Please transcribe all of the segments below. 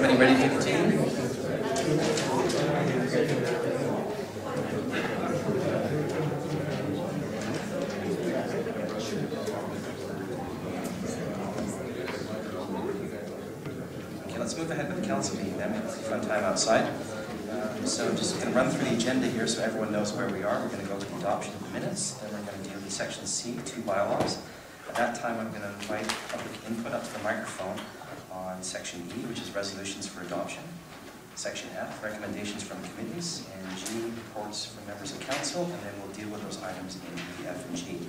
Everybody ready to continue? Okay, let's move ahead with the council meeting then. We have a fun time outside. So just going to run through the agenda here so everyone knows where we are. We're going to go to the adoption of the minutes, then we're going to deal with Section C, 2 bylaws. At that time, I'm going to invite public input up to the microphone on Section E, which is resolutions for adoption. Section F, recommendations from committees, and G, reports from members of council, and then we'll deal with those items in E, F, and G.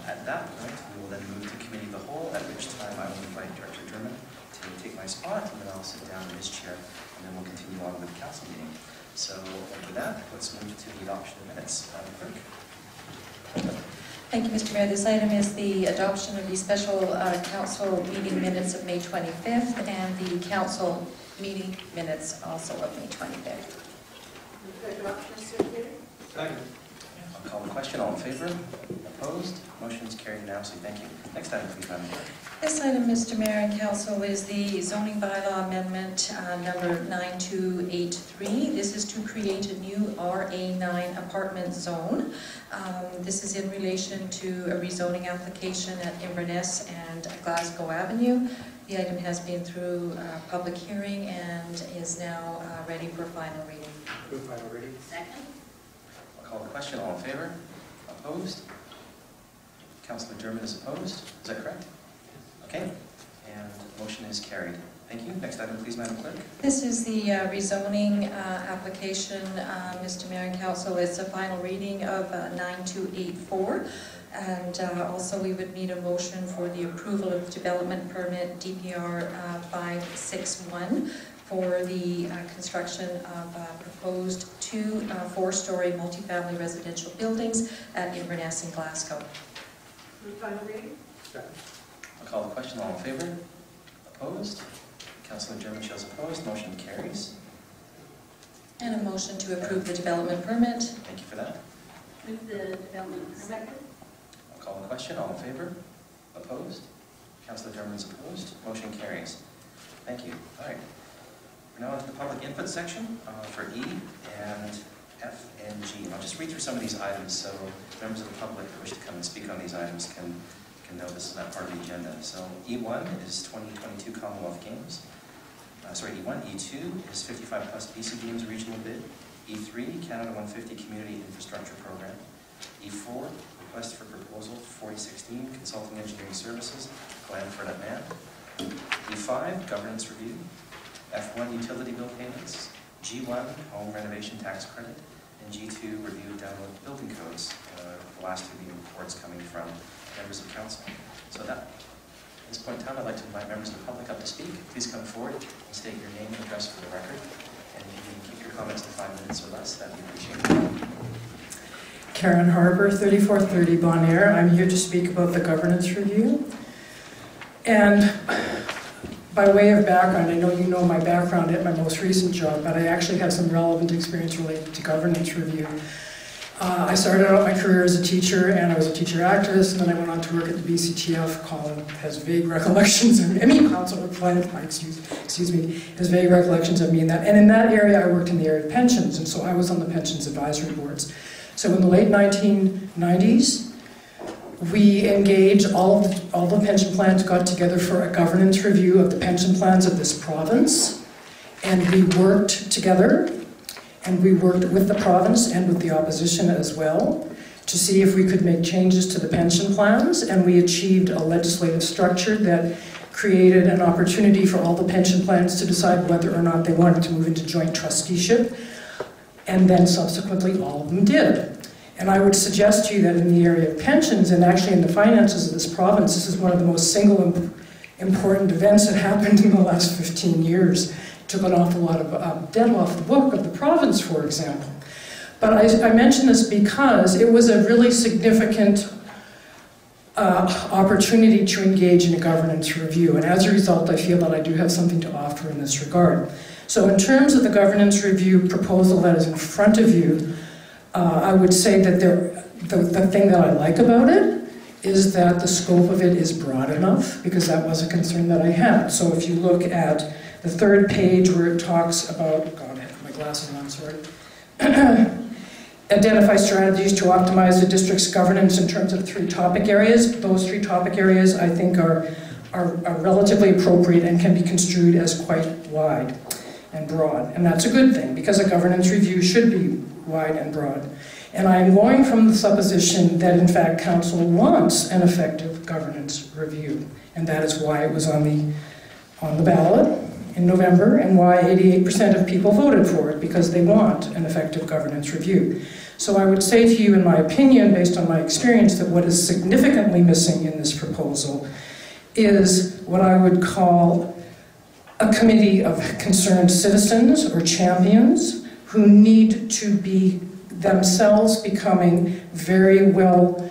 At that point, we will then move to committee of the whole, at which time I will invite Director Dermott to take my spot, and then I'll sit down in his chair, and then we'll continue on with the council meeting. So with that, let's move to the adoption of minutes. Madam Clerk. Thank you, Mr. Mayor. This item is the adoption of the special council meeting minutes of May 25th and the council meeting minutes also of May 25th. Second. I'll call the question. All in favor? Opposed? Motion is carried unanimously. Thank you. Next item, please, Madam Clerk. This item, Mr. Mayor and Council, is the zoning bylaw amendment number 9283. This is to create a new RA9 apartment zone. This is in relation to a rezoning application at Inverness and Glasgow Avenue. The item has been through public hearing and is now ready for final reading. Move final reading. Second. I'll call the question. All in favor? Opposed? Councillor Dermott is opposed. Is that correct? Okay. And the motion is carried. Thank you. Next item, please, Madam Clerk. This is the rezoning application, Mr. Mayor and Council. It's a final reading of 9284. And also we would need a motion for the approval of development permit DPR 561 for the construction of proposed 2 4-story multifamily residential buildings at Inverness and Glasgow. Move final reading. Second. I'll call the question. All in favor? Opposed? Councillor Dermott shows opposed. Motion carries. And a motion to approve the development permit. Thank you for that. Move the development permit. Second. I'll call the question. All in favor? Opposed? Councillor Dermott is opposed. Motion carries. Thank you. All right. We're now into the public input section for E and F and G. I'll just read through some of these items so members of the public who wish to come and speak on these items can know this is not part of the agenda. So E1 is 2022 Commonwealth Games. E1. E2 is 55 plus BC Games regional bid. E3, Canada 150 Community Infrastructure Program. E4, request for proposal 4016 Consulting Engineering Services, Glanford at Man. E5, governance review. F1, utility bill payments. G1, home renovation tax credit. And G2, review of download building codes. The last 2 being reports coming from members of council. So that, at this point in time, I'd like to invite members of the public up to speak. Please come forward and state your name and address for the record. And if you can keep your comments to 5 minutes or less, that'd be appreciated. Karen Harbour, 3430 Bon Air. I'm here to speak about the governance review. And by way of background, I know you know my background at my most recent job, but I actually have some relevant experience related to governance review. I started out my career as a teacher, and I was a teacher activist, and then I went on to work at the BCTF. Colin has vague recollections of me, Councilor Plant, excuse me, has vague recollections of me in that. And in that area, I worked in the area of pensions, and so I was on the pensions advisory boards. So in the late 1990s, we engaged, all the pension plans got together for a governance review of the pension plans of this province, and we worked together. And we worked with the province and with the opposition as well to see if we could make changes to the pension plans, and we achieved a legislative structure that created an opportunity for all the pension plans to decide whether or not they wanted to move into joint trusteeship, and then subsequently all of them did. And I would suggest to you that in the area of pensions, and actually in the finances of this province, this is one of the most single important events that happened in the last 15 years. Took an awful lot of debt off the book of the province, for example. But I mention this because it was a really significant opportunity to engage in a governance review, and as a result, I feel that I do have something to offer in this regard. So in terms of the governance review proposal that is in front of you, I would say that the thing that I like about it is that the scope of it is broad enough, because that was a concern that I had. So if you look at the third page where it talks about, God, I have my glasses on, sorry. Identify strategies to optimize the district's governance in terms of 3 topic areas. Those 3 topic areas I think are relatively appropriate and can be construed as quite wide and broad. And that's a good thing, because a governance review should be wide and broad. And I am going from the supposition that in fact Council wants an effective governance review. And that is why it was on the ballot in November, and why 88% of people voted for it, because they want an effective governance review. So I would say to you, in my opinion, based on my experience, that what is significantly missing in this proposal is what I would call a committee of concerned citizens or champions who need to be themselves becoming very well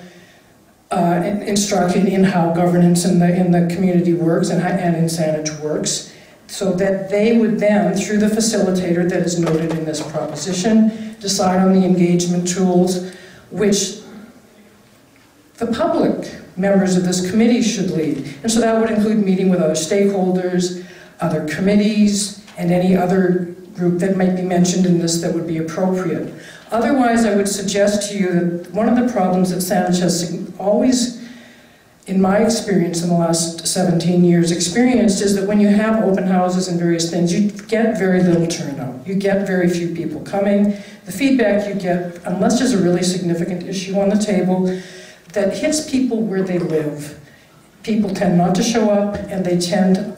instructed in how governance in the community works and in Saanich works, so that they would then, through the facilitator that is noted in this proposition, decide on the engagement tools which the public members of this committee should lead. And so that would include meeting with other stakeholders, other committees, and any other group that might be mentioned in this that would be appropriate. Otherwise, I would suggest to you that one of the problems that Saanich has always, in my experience in the last 17 years, experienced is that when you have open houses and various things, you get very little turnout. You get very few people coming. The feedback you get, unless there's a really significant issue on the table that hits people where they live, people tend not to show up, and they tend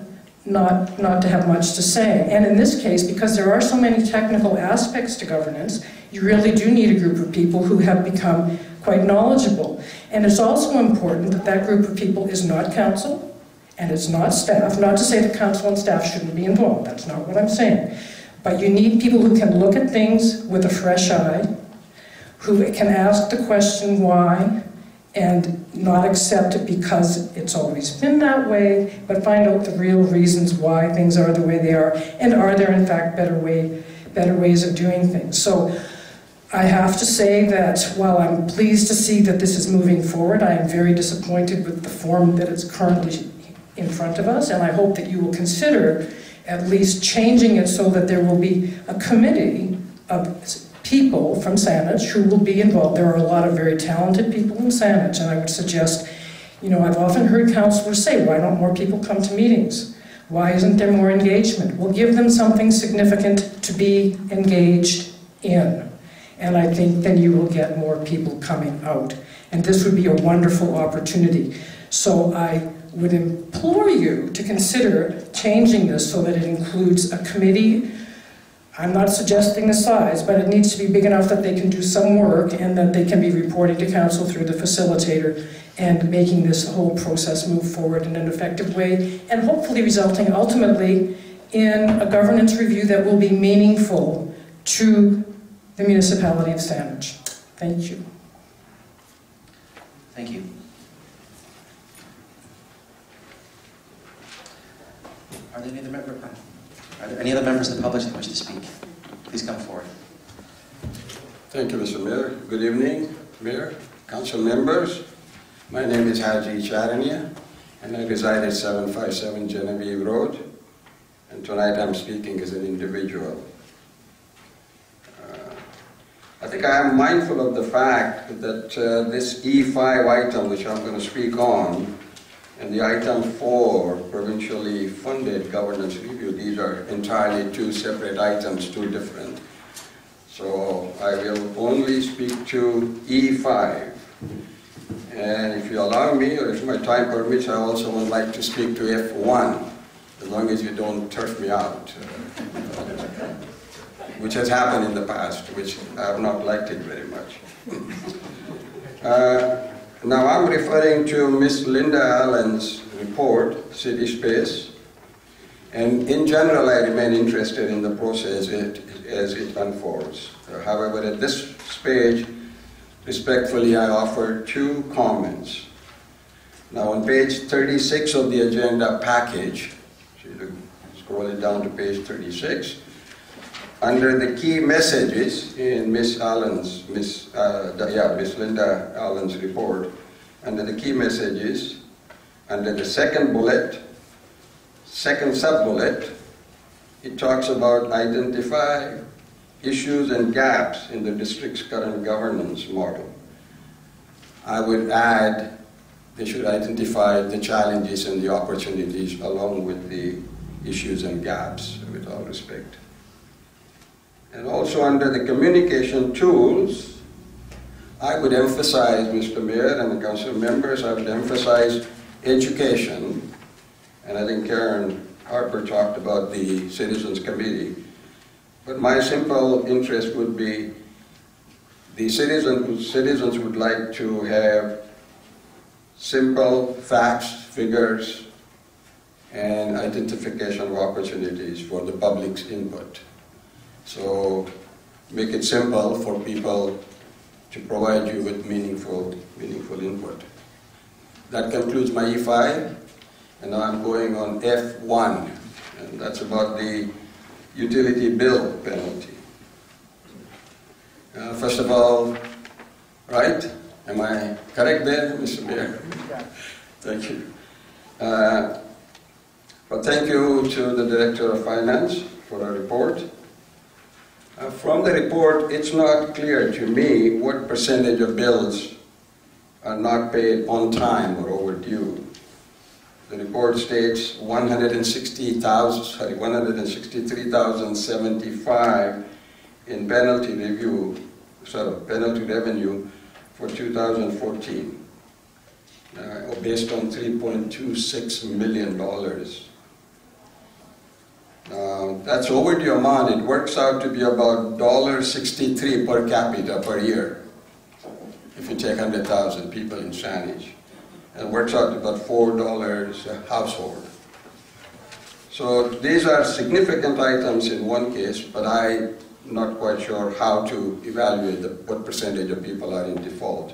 not to have much to say. And in this case, because there are so many technical aspects to governance, you really do need a group of people who have become quite knowledgeable. And it's also important that that group of people is not council and it's not staff. Not to say that council and staff shouldn't be involved, that's not what I'm saying. But you need people who can look at things with a fresh eye, who can ask the question why, and not accept it because it's always been that way, but find out the real reasons why things are the way they are, and are there in fact better ways of doing things. So I have to say that while I'm pleased to see that this is moving forward, I am very disappointed with the form that it's currently in front of us, and I hope that you will consider at least changing it so that there will be a committee of people from Saanich who will be involved. There are a lot of very talented people in Saanich, and I would suggest, you know, I've often heard councillors say, why don't more people come to meetings? Why isn't there more engagement? Well, give them something significant to be engaged in. And I think then you will get more people coming out. And this would be a wonderful opportunity. So I would implore you to consider changing this so that it includes a committee. I'm not suggesting the size, but it needs to be big enough that they can do some work and that they can be reporting to council through the facilitator and making this whole process move forward in an effective way, and hopefully resulting ultimately in a governance review that will be meaningful to the municipality of Saanich. Thank you. Thank you. Are there any other members of the public that wish to speak? Please come forward. Thank you, Mr. Mayor. Good evening, Mayor, council members. My name is Haji Charania, and I reside at 757 Genevieve Road. And tonight I'm speaking as an individual. I think I am mindful of the fact that this E5 item, which I'm going to speak on, and the item 4, provincially funded governance review, these are entirely two separate items, two different. So I will only speak to E5. And if you allow me, or if my time permits, I also would like to speak to F1, as long as you don't turf me out, which has happened in the past, which I have not liked it very much. Now I'm referring to Miss Linda Allen's report, City Space, and in general I remain interested in the process as it unfolds. However, at this stage, respectfully, I offer two comments. Now on page 36 of the agenda package, so you scroll it down to page 36, under the key messages in Miss Linda Allen's report, under the key messages, under the second bullet, second sub-bullet, it talks about identify issues and gaps in the district's current governance model. I would add they should identify the challenges and the opportunities along with the issues and gaps, with all respect. And also under the communication tools, I would emphasize, Mr. Mayor and the council members, I would emphasize education. And I think Karen Harper talked about the Citizens Committee. But my simple interest would be the citizens would like to have simple facts, figures, and identification of opportunities for the public's input. So make it simple for people to provide you with meaningful input. That concludes my E5, and now I'm going on F1, and that's about the utility bill penalty. First of all, right? Am I correct there, Mr. Mayor? Thank you. Well, thank you to the Director of Finance for a report. From the report, it's not clear to me what percentage of bills are not paid on time or overdue. The report states 163,075 in penalty revenue for 2014, based on $3.26 million. That's overdue amount. It works out to be about $1.63 per capita per year, if you take 100,000 people in Saanich. It works out to about $4 a household. So these are significant items in one case, but I'm not quite sure how to evaluate what percentage of people are in default.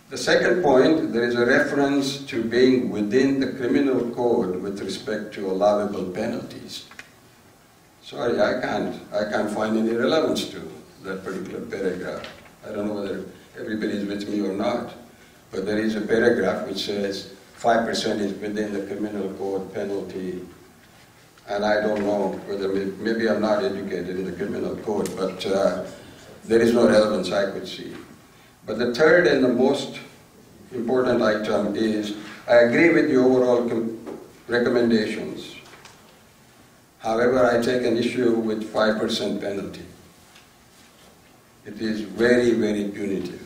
The second point, there is a reference to being within the criminal code with respect to allowable penalties. Sorry, I can't find any relevance to that particular paragraph. I don't know whether everybody is with me or not, but there is a paragraph which says 5% is within the criminal code penalty, and I don't know whether, maybe I'm not educated in the criminal code, but there is no relevance I could see. But the third and the most important item is, I agree with the overall recommendations. However, I take an issue with 5% penalty. It is very, very punitive.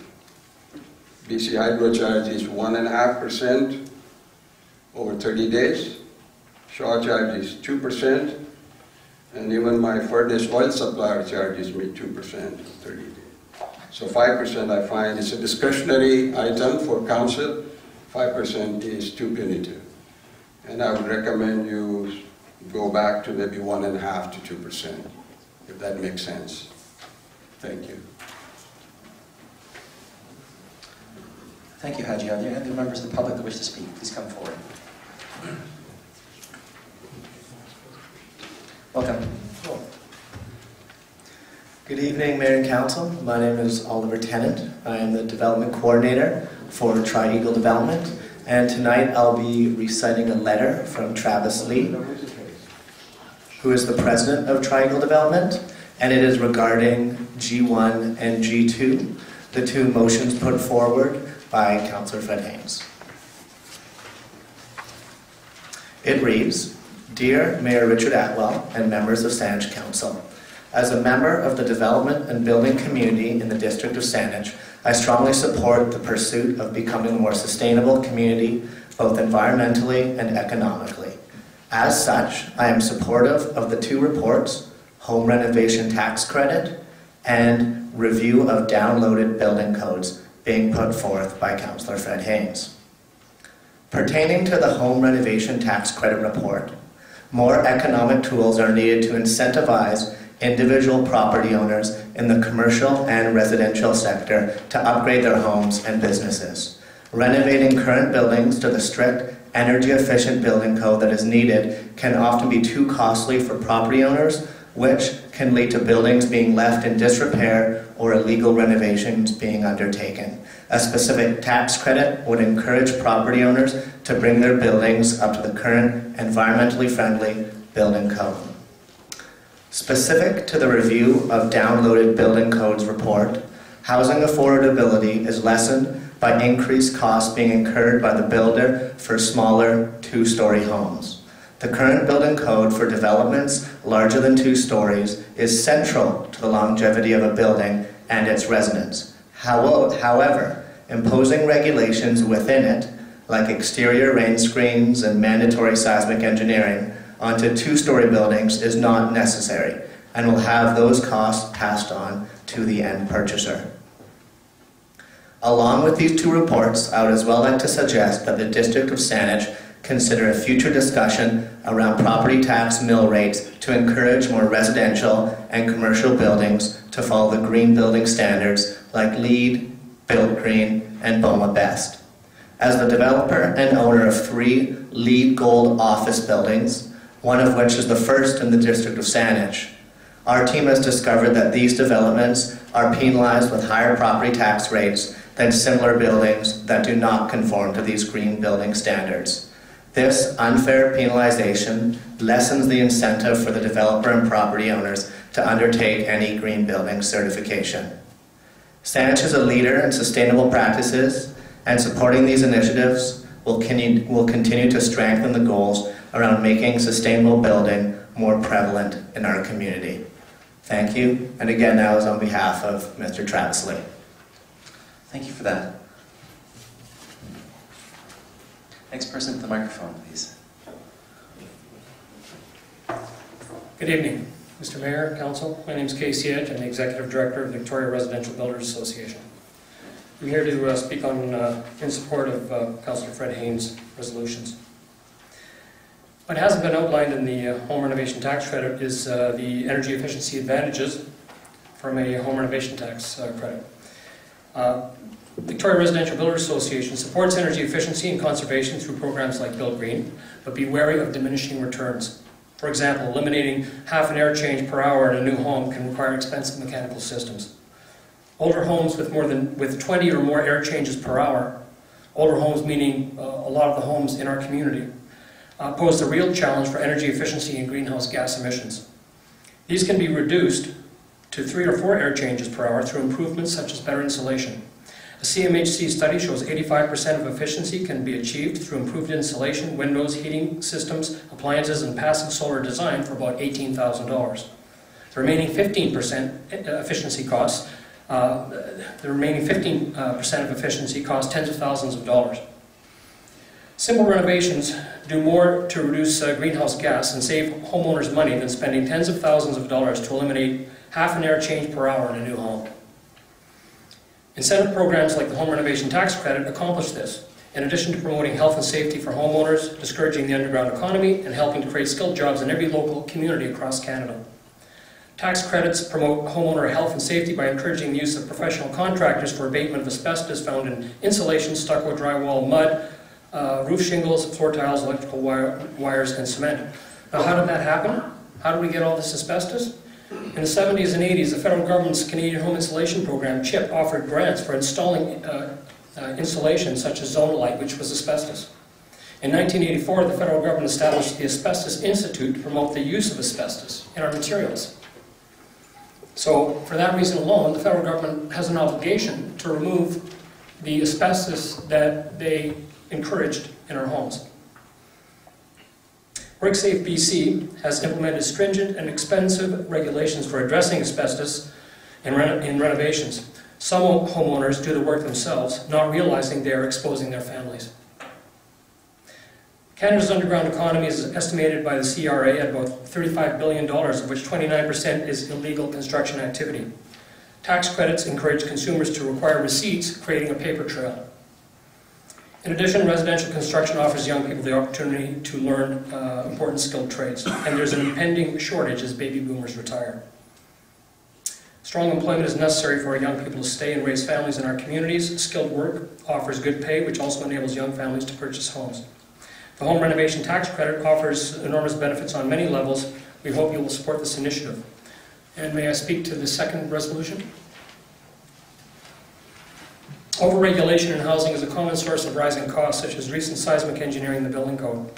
BC Hydro charge is 1.5% over 30 days. Shaw charge is 2%. And even my furnace oil supplier charges me 2% 30 days. So 5% I find is a discretionary item for council. 5% is too punitive. And I would recommend you go back to maybe 1.5% to 2%, if that makes sense. Thank you. Thank you, Haji. Are there any other members of the public that wish to speak? Please come forward. Welcome. Good evening, Mayor and Council. My name is Oliver Tennant. I am the Development Coordinator for Tri-Eagle Development, and tonight I'll be reciting a letter from Travis Lee, who is the President of Tri-Eagle Development, and it is regarding G1 and G2, the two motions put forward by Councillor Fred Haynes. It reads, Dear Mayor Richard Atwell and members of Saanich Council, as a member of the development and building community in the District of Saanich, I strongly support the pursuit of becoming a more sustainable community, both environmentally and economically. As such, I am supportive of the two reports, Home Renovation Tax Credit and Review of Downloaded Building Codes, being put forth by Councillor Fred Haynes. Pertaining to the Home Renovation Tax Credit report, more economic tools are needed to incentivize individual property owners in the commercial and residential sector to upgrade their homes and businesses. Renovating current buildings to the strict energy-efficient building code that is needed can often be too costly for property owners, which can lead to buildings being left in disrepair or illegal renovations being undertaken. A specific tax credit would encourage property owners to bring their buildings up to the current environmentally friendly building code. Specific to the review of downloaded building codes report, housing affordability is lessened by increased costs being incurred by the builder for smaller two-story homes. The current building code for developments larger than 2 stories is central to the longevity of a building and its residents. However, imposing regulations within it, like exterior rain screens and mandatory seismic engineering, onto 2-story buildings is not necessary and will have those costs passed on to the end purchaser. Along with these 2 reports, I would as well like to suggest that the District of Saanich consider a future discussion around property tax mill rates to encourage more residential and commercial buildings to follow the green building standards like LEED, Built Green, and BOMA Best. As the developer and owner of 3 LEED Gold office buildings, one of which is the first in the District of Saanich, our team has discovered that these developments are penalized with higher property tax rates than similar buildings that do not conform to these green building standards. This unfair penalization lessens the incentive for the developer and property owners to undertake any green building certification. Saanich is a leader in sustainable practices, and supporting these initiatives will continue to strengthen the goals around making sustainable building more prevalent in our community. Thank you, and again, that was on behalf of Mr. Travis Lee. Thank you for that. Next person at the microphone, please. Good evening, Mr. Mayor, Council. My name is Casey Edge. I'm the Executive Director of Victoria Residential Builders Association. I'm here to speak in support of Councillor Fred Haynes' resolutions. What hasn't been outlined in the home renovation tax credit is the energy efficiency advantages from a home renovation tax credit. Victoria Residential Builders Association supports energy efficiency and conservation through programs like Build Green, but be wary of diminishing returns. For example, eliminating half an air change per hour in a new home can require expensive mechanical systems. Older homes with 20 or more air changes per hour, older homes meaning a lot of the homes in our community, pose a real challenge for energy efficiency and greenhouse gas emissions. These can be reduced to 3 or 4 air changes per hour through improvements such as better insulation. A CMHC study shows 85% of efficiency can be achieved through improved insulation, windows, heating systems, appliances, and passive solar design for about $18,000. The remaining 15% efficiency costs, of efficiency costs tens of thousands of dollars. Simple renovations do more to reduce greenhouse gas and save homeowners money than spending tens of thousands of dollars to eliminate half an air change per hour in a new home. Incentive programs like the Home Renovation Tax Credit accomplish this, in addition to promoting health and safety for homeowners, discouraging the underground economy, and helping to create skilled jobs in every local community across Canada. Tax credits promote homeowner health and safety by encouraging the use of professional contractors for abatement of asbestos found in insulation, stucco, drywall, mud, roof shingles, floor tiles, electrical wires, and cement. Now, how did that happen? How did we get all this asbestos? In the 70s and 80s, the federal government's Canadian Home Insulation Program, CHIP, offered grants for installing insulation such as Zonalite, which was asbestos. In 1984, the federal government established the Asbestos Institute to promote the use of asbestos in our materials. So, for that reason alone, the federal government has an obligation to remove the asbestos that they encouraged in our homes. WorkSafe BC has implemented stringent and expensive regulations for addressing asbestos in renovations. Some homeowners do the work themselves, not realizing they are exposing their families. Canada's underground economy is estimated by the CRA at about $35 billion, of which 29% is illegal construction activity. Tax credits encourage consumers to require receipts, creating a paper trail. In addition, residential construction offers young people the opportunity to learn important skilled trades, and there's an impending shortage as baby boomers retire. Strong employment is necessary for our young people to stay and raise families in our communities. Skilled work offers good pay, which also enables young families to purchase homes. The Home Renovation Tax Credit offers enormous benefits on many levels. We hope you will support this initiative. And may I speak to the second resolution? Overregulation in housing is a common source of rising costs, such as recent seismic engineering in the building code.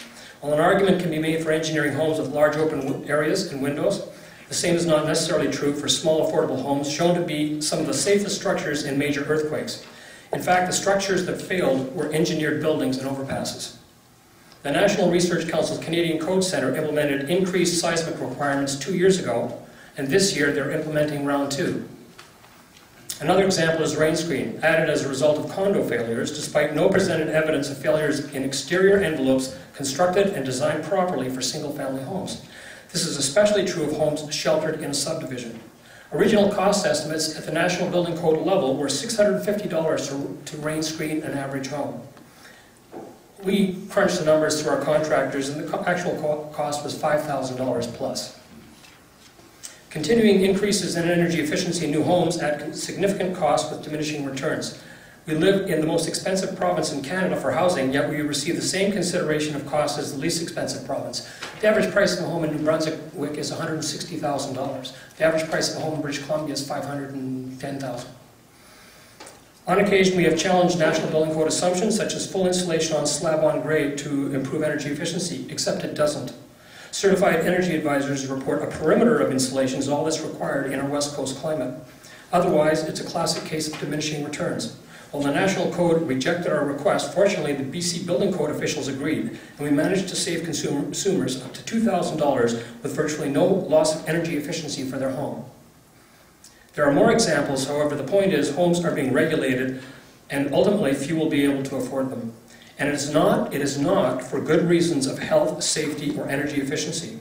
While an argument can be made for engineering homes with large open areas and windows, the same is not necessarily true for small affordable homes shown to be some of the safest structures in major earthquakes. In fact, the structures that failed were engineered buildings and overpasses. The National Research Council's Canadian Code Centre implemented increased seismic requirements 2 years ago, and this year they're implementing round 2. Another example is rain screen, added as a result of condo failures, despite no presented evidence of failures in exterior envelopes constructed and designed properly for single-family homes. This is especially true of homes sheltered in a subdivision. Original cost estimates at the National Building Code level were $650 to rain screen an average home. We crunched the numbers through our contractors, and the actual cost was $5,000 plus. Continuing increases in energy efficiency in new homes add significant costs with diminishing returns. We live in the most expensive province in Canada for housing, yet we receive the same consideration of cost as the least expensive province. The average price of a home in New Brunswick is $160,000. The average price of a home in British Columbia is $510,000. On occasion, we have challenged National Building Code assumptions such as full insulation on slab-on-grade to improve energy efficiency, except it doesn't. Certified energy advisors report a perimeter of insulation is all that's required in our West Coast climate. Otherwise, it's a classic case of diminishing returns. While the National Code rejected our request, fortunately the BC Building Code officials agreed, and we managed to save consumers up to $2,000 with virtually no loss of energy efficiency for their home. There are more examples, however. The point is homes are being regulated, and ultimately few will be able to afford them. And it is not for good reasons of health, safety, or energy efficiency.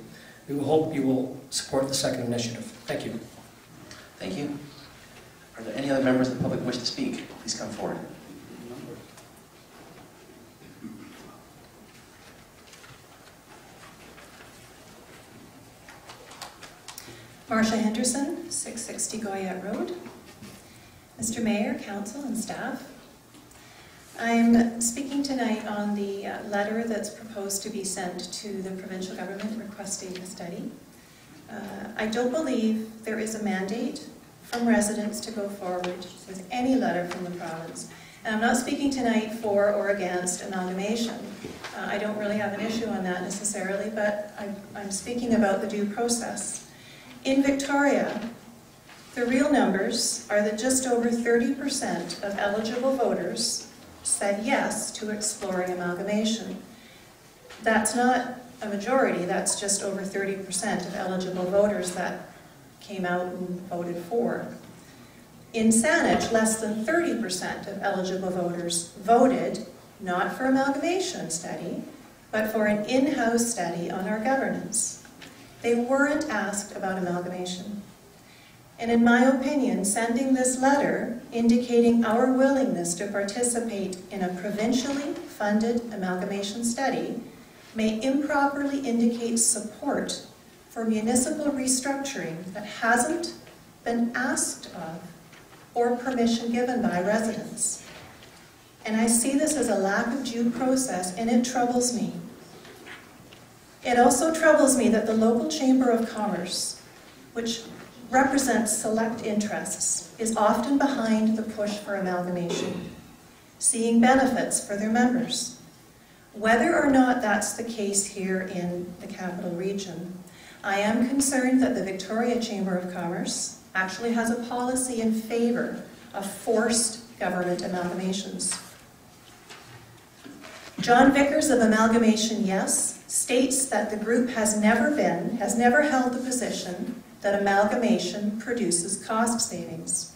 We will hope you will support the second initiative. Thank you. Thank you. Are there any other members of the public who wish to speak? Please come forward. Marcia Henderson, 660 Goyette Road. Mr. Mayor, Council, and staff, I'm speaking tonight on the letter that's proposed to be sent to the provincial government requesting a study. I don't believe there is a mandate from residents to go forward with any letter from the province. And I'm not speaking tonight for or against amalgamation. I don't really have an issue on that necessarily, but I'm speaking about the due process. In Victoria, the real numbers are that just over 30% of eligible voters said yes to exploring amalgamation. That's not a majority, that's just over 30% of eligible voters that came out and voted for. In Saanich, less than 30% of eligible voters voted not for amalgamation study, but for an in-house study on our governance. They weren't asked about amalgamation. And in my opinion, sending this letter indicating our willingness to participate in a provincially funded amalgamation study may improperly indicate support for municipal restructuring that hasn't been asked of or permission given by residents. And I see this as a lack of due process, and it troubles me. It also troubles me that the local Chamber of Commerce, which represents select interests, is often behind the push for amalgamation, seeing benefits for their members. Whether or not that's the case here in the Capital Region, I am concerned that the Victoria Chamber of Commerce actually has a policy in favor of forced government amalgamations. John Vickers of Amalgamation Yes states that the group has never held the position that amalgamation produces cost savings.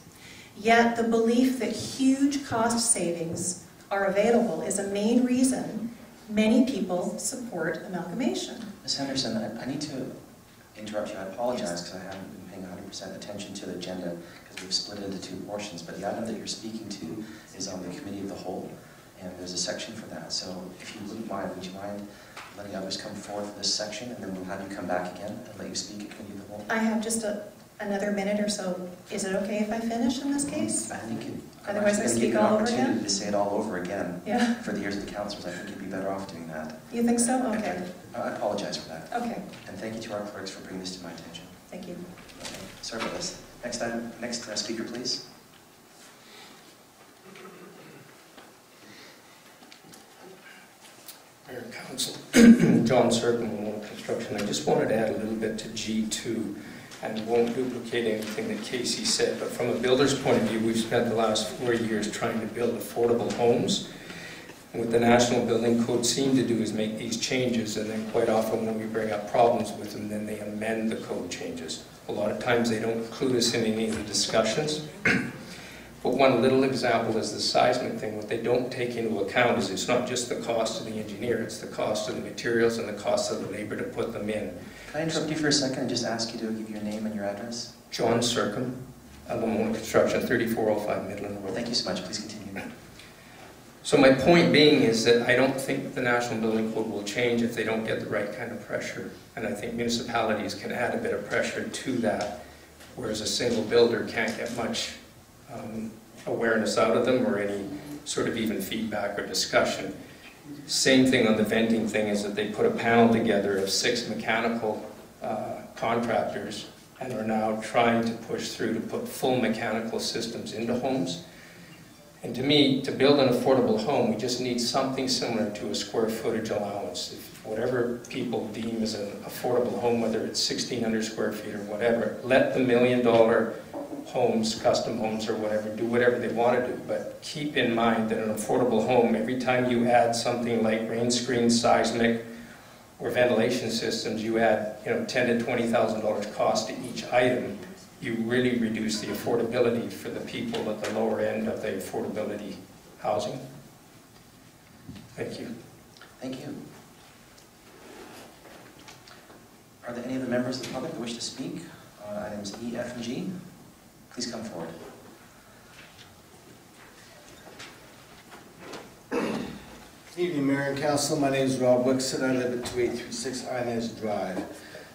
Yet the belief that huge cost savings are available is a main reason many people support amalgamation. Ms. Henderson, I need to interrupt you. I apologize because I haven't been paying 100% attention to the agenda because we've split it into two portions, but the item that you're speaking to is on the Committee of the Whole, and there's a section for that. So if you wouldn't mind, would you mind letting others come forward for this section, and then we'll have you come back again and let you speak at Committee of the Whole? I have just another minute or so. Is it okay if I finish in this case? I think it, Otherwise I speak all all over again? again? To say it all over again. Yeah. For the ears of the councillors, I think you'd be better off doing that. You think so? Okay. I apologize for that. Okay. And thank you to our clerks for bringing this to my attention. Thank you. Okay. Sorry about this. Next speaker, please. Mayor, Council. John Circum, Construction. I just wanted to add a little bit to G2, and won't duplicate anything that Casey said, but from a builder's point of view, we've spent the last 4 years trying to build affordable homes. And what the National Building Code seemed to do is make these changes, and then quite often when we bring up problems with them, then they amend the code changes. A lot of times they don't include us in any of the discussions. But one little example is the seismic thing. What they don't take into account is it's not just the cost of the engineer, it's the cost of the materials and the cost of the labor to put them in. Can I interrupt you for a second and just ask you to give your name and your address? John Circum, Lamona Construction, 3405 Midland Road. Thank you so much. Please continue. So my point being is that I don't think the National Building Code will change if they don't get the right kind of pressure. And I think municipalities can add a bit of pressure to that, whereas a single builder can't get much awareness out of them or any sort of even feedback or discussion. Same thing on the venting thing is that they put a panel together of 6 mechanical contractors and are now trying to push through to put full mechanical systems into homes. And to me, to build an affordable home, we just need something similar to a square footage allowance. If whatever people deem as an affordable home, whether it's 1,600 square feet or whatever, let the $1 million homes, custom homes or whatever, do whatever they want to do. But keep in mind that an affordable home, every time you add something like rain screen, seismic, or ventilation systems, you add $10,000 to $20,000 cost to each item. You really reduce the affordability for the people at the lower end of the affordability housing. Thank you. Thank you. Are there any of the members of the public that wish to speak on items E, F, and G? Please come forward. Good evening, Mayor and Council. My name is Rob Wixon. I live at 2836 Inez Drive.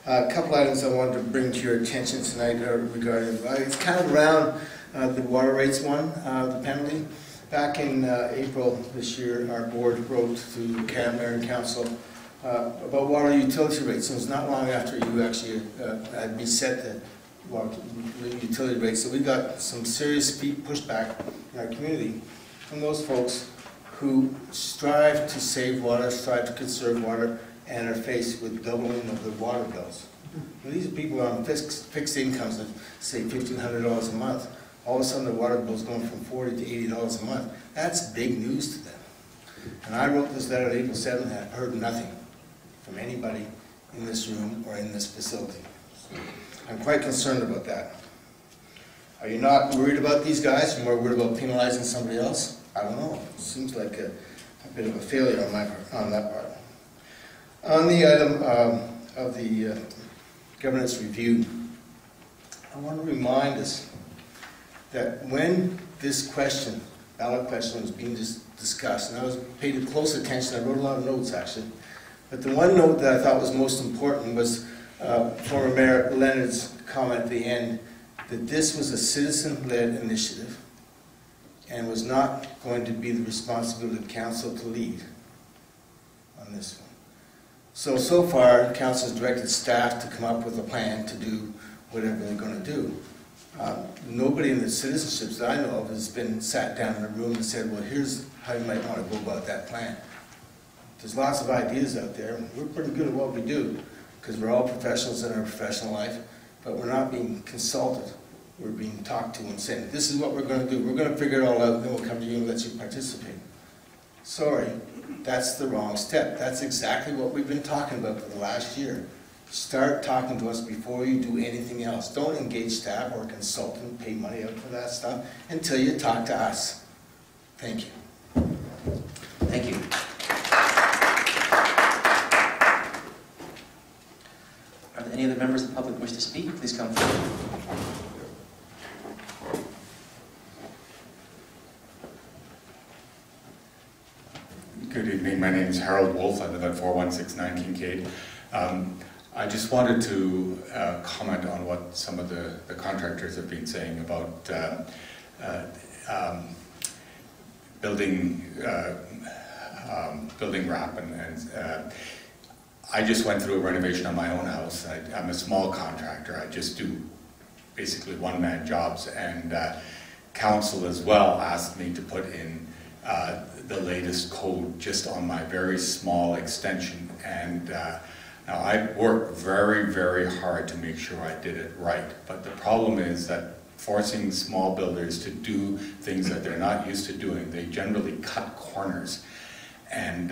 A couple items I wanted to bring to your attention tonight regarding, it's kind of around the water rates one, the penalty. Back in April this year, our board wrote to Mayor and Council about water utility rates. So it was not long after you actually had reset the water utility rates. So we got some serious pushback in our community from those folks who strive to save water, strive to conserve water, and are faced with doubling of their water bills. Now, these are people on fixed incomes of, say, $1,500 a month. All of a sudden, their water bill is going from $40 to $80 a month. That's big news to them. And I wrote this letter on April 7th, and I've heard nothing from anybody in this room or in this facility. So I'm quite concerned about that. Are you not worried about these guys? You're more worried about penalizing somebody else? I don't know. It seems like a bit of a failure on my part, on that part. On the item of the governance review, I want to remind us that when this question, ballot question, was being discussed, and I was paid close attention, I wrote a lot of notes actually, but the one note that I thought was most important was former Mayor Leonard's comment at the end that this was a citizen-led initiative and was not going to be the responsibility of council to lead on this one. So far, council has directed staff to come up with a plan to do whatever they're going to do. Nobody in the citizenships that I know of has been sat down in a room and said, well, here's how you might want to go about that plan. There's lots of ideas out there. We're pretty good at what we do because we're all professionals in our professional life, but we're not being consulted. We're being talked to and saying, this is what we're going to do. We're going to figure it all out, and then we'll come to you and let you participate. Sorry, that's the wrong step. That's exactly what we've been talking about for the last year. Start talking to us before you do anything else. Don't engage staff or a consultant, pay money out for that stuff, until you talk to us. Thank you. Thank you. Are there any other members of the public who wish to speak? Please come forward. Good evening, my name is Harold Wolf. I live at 4169 Kincaid. I just wanted to comment on what some of the contractors have been saying about building wrap. And I just went through a renovation on my own house. I'm a small contractor. I just do basically one-man jobs. And council as well asked me to put in the latest code just on my very small extension. And now I worked very, very hard to make sure I did it right. But the problem is that forcing small builders to do things that they're not used to doing, they generally cut corners. And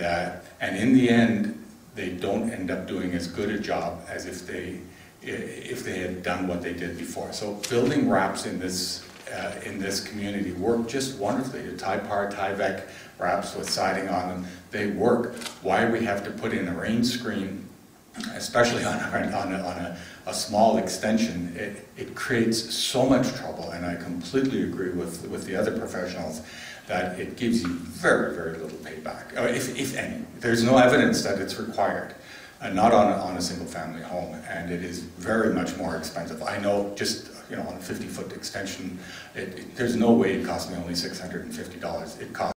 in the end, they don't end up doing as good a job as if they had done what they did before. So building wraps in this community work just wonderfully. The Tyvek wraps with siding on them, they work. Why we have to put in a rain screen, especially on a small extension, it creates so much trouble, and I completely agree with the other professionals that it gives you very, very little payback, if any. There's no evidence that it's required, not on a single family home, and it is very much more expensive. I know just on a 50-foot extension, there's no way it cost me only $650. It cost